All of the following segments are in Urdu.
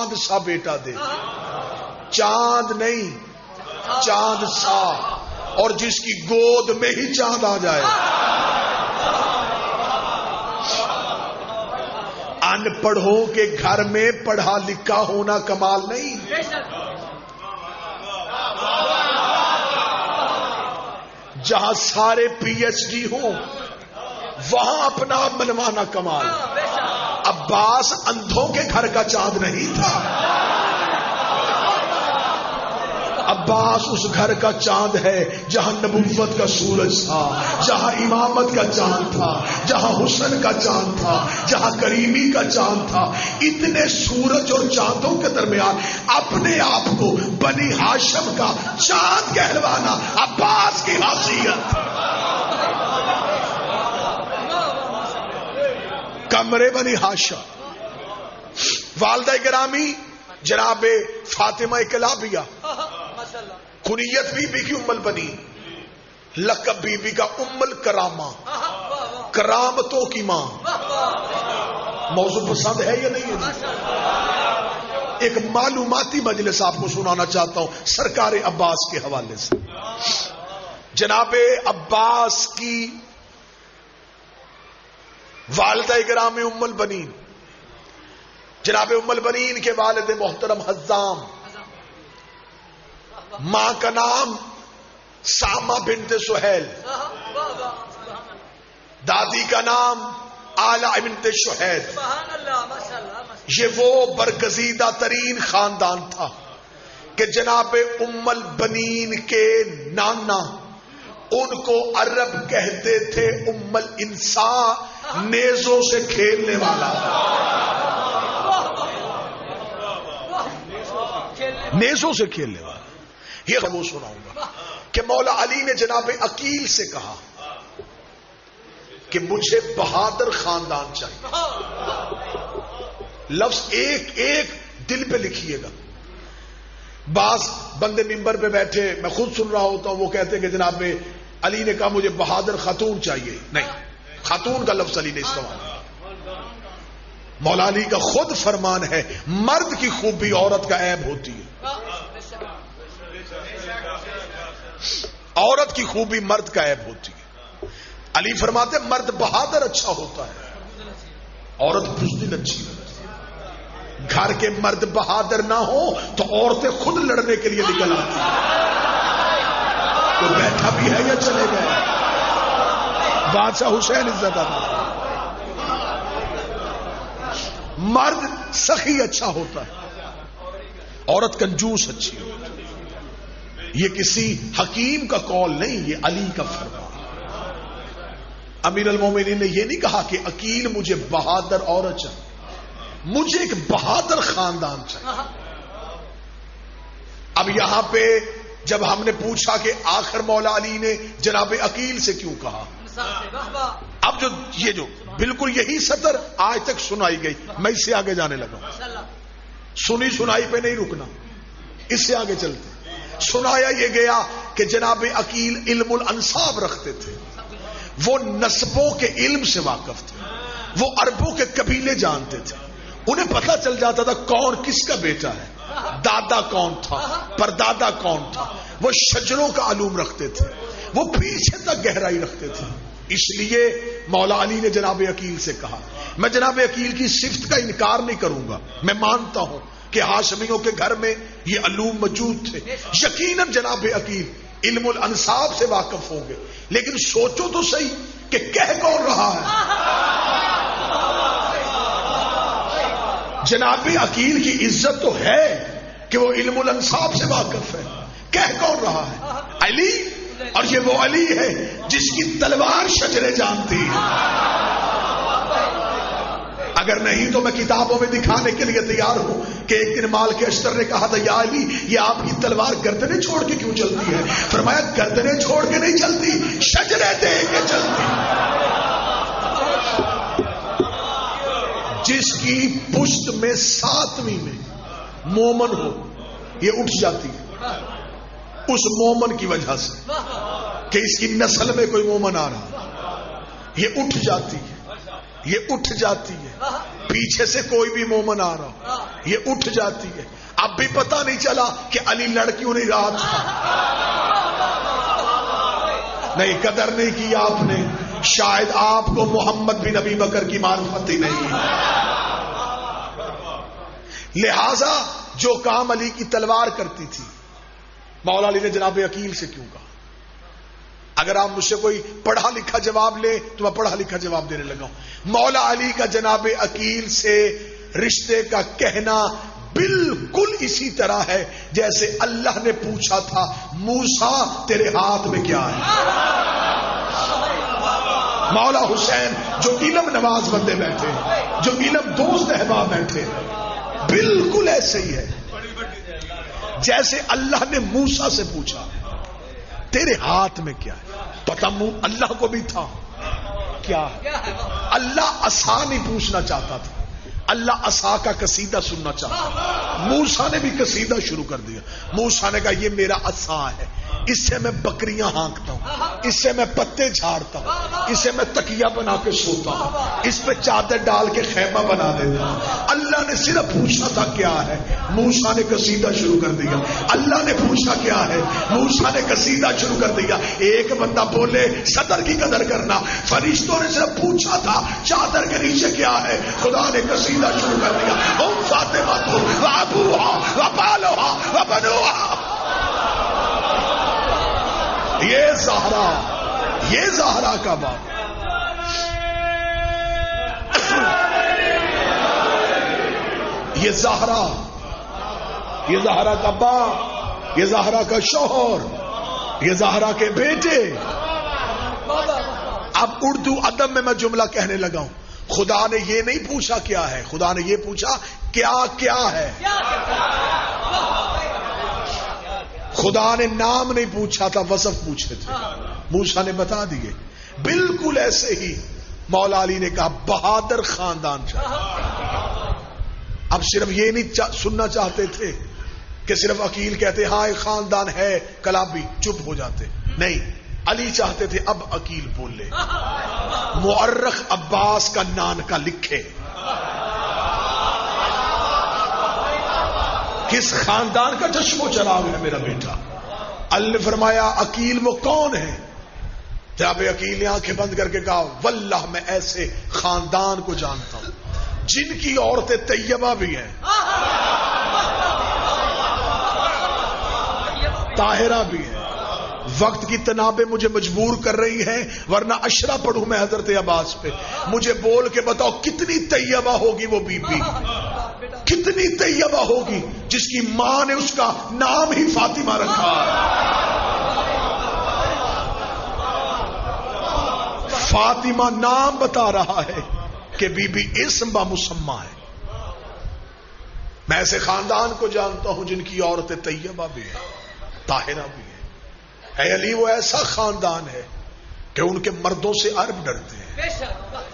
چاند سا بیٹا دے. چاند نہیں، چاند سا، اور جس کی گود میں ہی چاند آ جائے. ان پڑھوں کے گھر میں پڑھا لکھا ہونا کمال نہیں. جہاں سارے پی ایچ ڈی ہوں وہاں اپنا آپ منوانا کمال. عباس اندھوں کے گھر کا چاند نہیں تھا. عباس اس گھر کا چاند ہے جہاں نبوت کا سورج تھا، جہاں امامت کا چاند تھا، جہاں حسن کا چاند تھا، جہاں کریمی کا چاند تھا. اتنے سورج اور چاندوں کے درمیان اپنے آپ کو بنی ہاشم کا چاند کہلوانا عباس کی حیثیت. کمرے بنی ہاشم. والدہ گرامی جناب فاطمہ کلابیہ، کنیت بی بی کی ام البنین، لقب بی بی کا ام الکرامہ، کرامتوں کی ماں. موضوع پسند ہے یا نہیں ہے؟ ایک معلوماتی مجلس آپ کو سنانا چاہتا ہوں سرکار عباس کے حوالے سے. جناب عباس کی والدہ گرامی ام البنین، جناب ام البنین کے والد محترم حزام، ماں کا نام سامہ بنت سہیل، دادی کا نام آلہ بنت شہید. یہ وہ برگزیدہ ترین خاندان تھا کہ جناب ام البنین کے نانا ان کو عرب کہتے تھے ام الانسان، نیزوں سے کھیلنے والا. نیزوں سے کھیلنے والا. یہ وہ سناؤں گا کہ مولا علی نے جناب عقیل سے کہا کہ مجھے بہادر خاندان چاہیے. لفظ ایک ایک دل پہ لکھیے گا. بعض بندے ممبر پہ بیٹھے، میں خود سن رہا ہوتا ہوں، وہ کہتے ہیں کہ جناب علی نے کہا مجھے بہادر خاتون چاہیے. نہیں، خاتون کا لفظ علی نے استعمال کیا. مولا علی کا خود فرمان ہے مرد کی خوبی عورت کا عیب ہوتی ہے. عورت کی خوبی مرد کا عیب ہوتی ہے. علی فرماتے مرد بہادر اچھا ہوتا ہے، عورت بزدل اچھی ہوتی ہے. گھر کے مرد بہادر نہ ہو تو عورتیں خود لڑنے کے لیے نکل آتی ہیں. تو بیٹھا بھی ہے یا چلے گئے؟ بادشاہ حسین عزت آتا. مرد سخی اچھا ہوتا ہے، عورت کنجوس اچھی ہوتی ہے. یہ کسی حکیم کا قول نہیں، یہ علی کا فرمان. امیر المومنین نے یہ نہیں کہا کہ عقیل مجھے بہادر عورت چاہیے، مجھے ایک بہادر خاندان چاہیے. اب یہاں پہ جب ہم نے پوچھا کہ آخر مولا علی نے جناب عقیل سے کیوں کہا، اب یہ جو بالکل یہی سطر آج تک سنائی گئی، میں اس سے آگے جانے لگا. سنی سنائی پہ نہیں رکنا، اس سے آگے چلتے. سنایا یہ گیا کہ جناب عقیل علم الانساب رکھتے تھے، وہ نسبوں کے علم سے واقف تھے، وہ عربوں کے قبیلے جانتے تھے. انہیں پتہ چل جاتا تھا کون کس کا بیٹا ہے، دادا کون تھا، پردادا کون تھا. وہ شجروں کا علوم رکھتے تھے، وہ پیچھے تک گہرائی رکھتے تھے. اس لیے مولا علی نے جناب عقیل سے کہا. میں جناب عقیل کی صفت کا انکار نہیں کروں گا، میں مانتا ہوں کہ ہاشمیوں کے گھر میں یہ علوم موجود تھے. یقیناً جناب عقیل علم الانساب سے واقف ہوں گے، لیکن سوچو تو صحیح کہ کہہ کون رہا ہے. جناب عقیل کی عزت تو ہے کہ وہ علم الانساب سے واقف ہے، کہہ کون رہا ہے؟ علی. اور یہ وہ علی ہے جس کی تلوار شجرے جانتی ہے. اگر نہیں تو میں کتابوں میں دکھانے کے لیے تیار ہوں کہ ایک دن مال کے اشتر نے کہا تھا یا علی یہ آپ کی تلوار گردنیں چھوڑ کے کیوں چلتی ہے؟ فرمایا گردنیں چھوڑ کے نہیں چلتی، شجرے دیکھ کے چلتی. جس کی پشت میں 7ویں میں مومن ہو یہ اٹھ جاتی ہے اس مومن کی وجہ سے کہ اس کی نسل میں کوئی مومن آ رہا، یہ اٹھ جاتی ہے، یہ اٹھ جاتی ہے. پیچھے سے کوئی بھی مومن آ رہا یہ اٹھ جاتی ہے. اب بھی پتہ نہیں چلا کہ علی لڑ کیوں نہیں رہا تھا. نہیں قدر نہیں کی آپ نے. شاید آپ کو محمد بن ابی بکر کی معرفت ہی نہیں. لہذا جو کام علی کی تلوار کرتی تھی مولا علی نے جناب عقیل سے کیوں کہا؟ اگر آپ مجھ سے کوئی پڑھا لکھا جواب لے تو میں پڑھا لکھا جواب دینے لگا ہوں. مولا علی کا جناب عقیل سے رشتے کا کہنا بالکل اسی طرح ہے جیسے اللہ نے پوچھا تھا موسیٰ تیرے ہاتھ میں کیا ہے. مولا حسین جو علم نواز بندے بیٹھے, جو علم دوست احباب بیٹھے, بالکل ایسے ہی ہے جیسے اللہ نے موسیٰ سے پوچھا تیرے ہاتھ میں کیا ہے. پتہ اللہ کو بھی تھا کیا ہے. اللہ عصا نہیں پوچھنا چاہتا تھا, اللہ عصا کا قصیدہ سننا چاہتا تھا. موسیٰ نے بھی قصیدہ شروع کر دیا. موسیٰ نے کہا یہ میرا عصا ہے, اس سے میں بکریاں ہانکتا ہوں, اس سے میں پتے جھاڑتا ہوں, اس سے میں تکیہ بنا کے سوتا ہوں, اس پہ چادر ڈال کے خیمہ بنا دیتا ہوں. اللہ نے صرف پوچھا تھا کیا ہے, موسیٰ نے قصیدہ شروع کر دیا. اللہ نے پوچھا کیا ہے, موسیٰ نے قصیدہ شروع کر دیا. ایک بندہ بولے صدر کی قدر کرنا, فرشتوں نے صرف پوچھا تھا چادر کے نیچے کیا ہے, خدا نے قصیدہ شروع کر دیا. ام فاطمہ تو وابوہا وبالوہا وبنوہا. یہ زہرا کا باپ, یہ زہرا کا باپ, یہ زہرا کا شوہر, یہ زہرا کے بیٹے. اب اردو ادب میں جملہ کہنے لگا ہوں. خدا نے یہ نہیں پوچھا کیا ہے, خدا نے یہ پوچھا کیا کیا ہے. خدا نے نام نہیں پوچھا تھا, وصف پوچھے تھے. موسیٰ نے بتا دیے. بالکل ایسے ہی مولا علی نے کہا بہادر خاندان چاہیے. اب صرف یہ نہیں سننا چاہتے تھے کہ صرف عقیل کہتے ہاں ایک خاندان ہے کلابی چپ ہو جاتے. نہیں, علی چاہتے تھے اب عقیل بول لے, مؤرخ عباس کا نان کا لکھے کس خاندان کا چشم و چراغ ہے میرا بیٹا. اللہ نے فرمایا عقیل وہ کون ہے؟ جناب عقیل نے آنکھیں بند کر کے کہا واللہ میں ایسے خاندان کو جانتا ہوں جن کی عورتیں طیبہ بھی ہیں, طاہرہ بھی ہیں. وقت کی تنابیں مجھے مجبور کر رہی ہیں ورنہ اشرا پڑھوں میں حضرت عباس پہ. مجھے بول کے بتاؤ کتنی طیبہ ہوگی وہ بی بی, کتنی طیبہ ہوگی جس کی ماں نے اس کا نام ہی فاطمہ رکھا. فاطمہ نام بتا رہا ہے کہ بی بی اسم با مسمہ ہے. میں ایسے خاندان کو جانتا ہوں جن کی عورتیں طیبہ بھی ہیں, طاہرہ بھی ہیں. اے علی وہ ایسا خاندان ہے کہ ان کے مردوں سے عرب ڈرتے ہیں,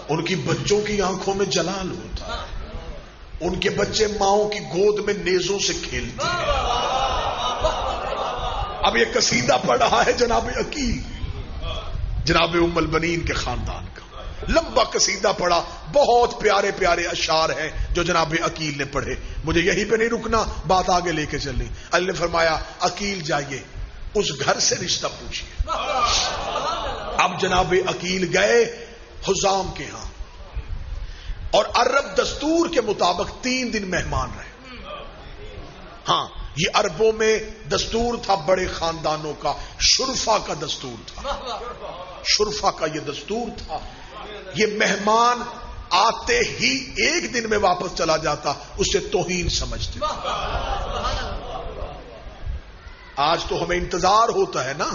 ان کی بچوں کی آنکھوں میں جلال ہوتا ہے, ان کے بچے ماؤں کی گود میں نیزوں سے کھیلتے ہیں. اب یہ قصیدہ پڑھ رہا ہے جناب عقیل, جناب ام البنین کے خاندان کا. لمبا قصیدہ پڑھا, بہت پیارے پیارے اشعار ہیں جو جناب عقیل نے پڑھے. مجھے یہیں پہ نہیں رکنا, بات آگے لے کے چلنی. اللہ نے فرمایا عقیل جائیے اس گھر سے رشتہ پوچھیے. اب جناب عقیل گئے حزام کے ہاں, اور عرب دستور کے مطابق 3 دن مہمان رہے. ہاں یہ عربوں میں دستور تھا بڑے خاندانوں کا, شرفا کا دستور تھا, شرفا کا یہ دستور تھا. یہ مہمان آتے ہی 1 دن میں واپس چلا جاتا اسے توہین سمجھتے. آج تو ہمیں انتظار ہوتا ہے نا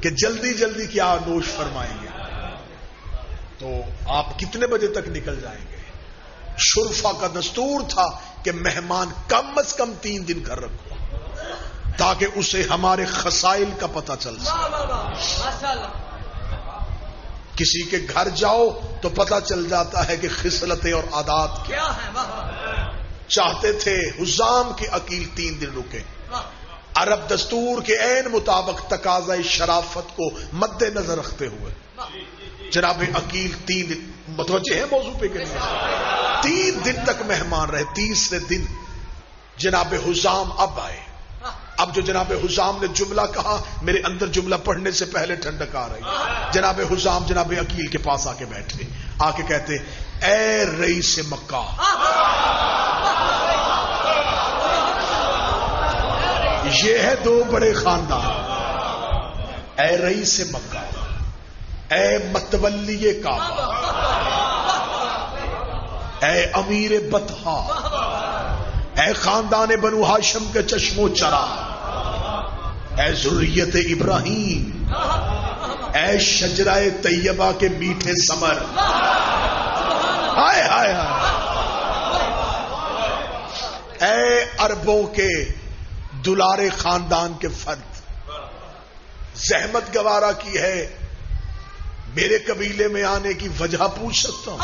کہ جلدی جلدی کیا نوش فرمائیں گے, تو آپ کتنے بجے تک نکل جائیں گے. شرفا کا دستور تھا کہ مہمان کم از کم 3 دن گھر رکھو تاکہ اسے ہمارے خسائل کا پتہ چل سکے. کسی کے گھر جاؤ تو پتہ چل جاتا ہے کہ خصلتیں اور عادات کیا ہیں. چاہتے تھے حزام کے عقیل 3 دن رکے. عرب دستور کے عین مطابق تقاضۂ شرافت کو مد نظر رکھتے ہوئے جناب عقیل 3 دن متوجہ ہیں موضوع پہ کہ نہیں؟ 3 دن تک مہمان رہے. تیسرے دن جناب حزام اب آئے. اب جو جناب حزام نے جملہ کہا میرے اندر جملہ پڑھنے سے پہلے ٹھنڈک آ رہی. جناب حزام جناب عقیل کے پاس آ کے بیٹھے, آ کے کہتے اے رئیس مکہ, یہ ہے 2 بڑے خاندان, اے رئیس مکہ, اے متولی کعبہ, اے امیر بطحا, اے خاندان بنو ہاشم کے چشم و چراغ, اے ذریت ابراہیم, اے شجرہ طیبہ کے میٹھے ثمر, ہائے ہائے ہائے, اے عربوں کے دلارے خاندان کے فرد, زحمت گوارا کی ہے, میرے قبیلے میں آنے کی وجہ پوچھ سکتا ہوں؟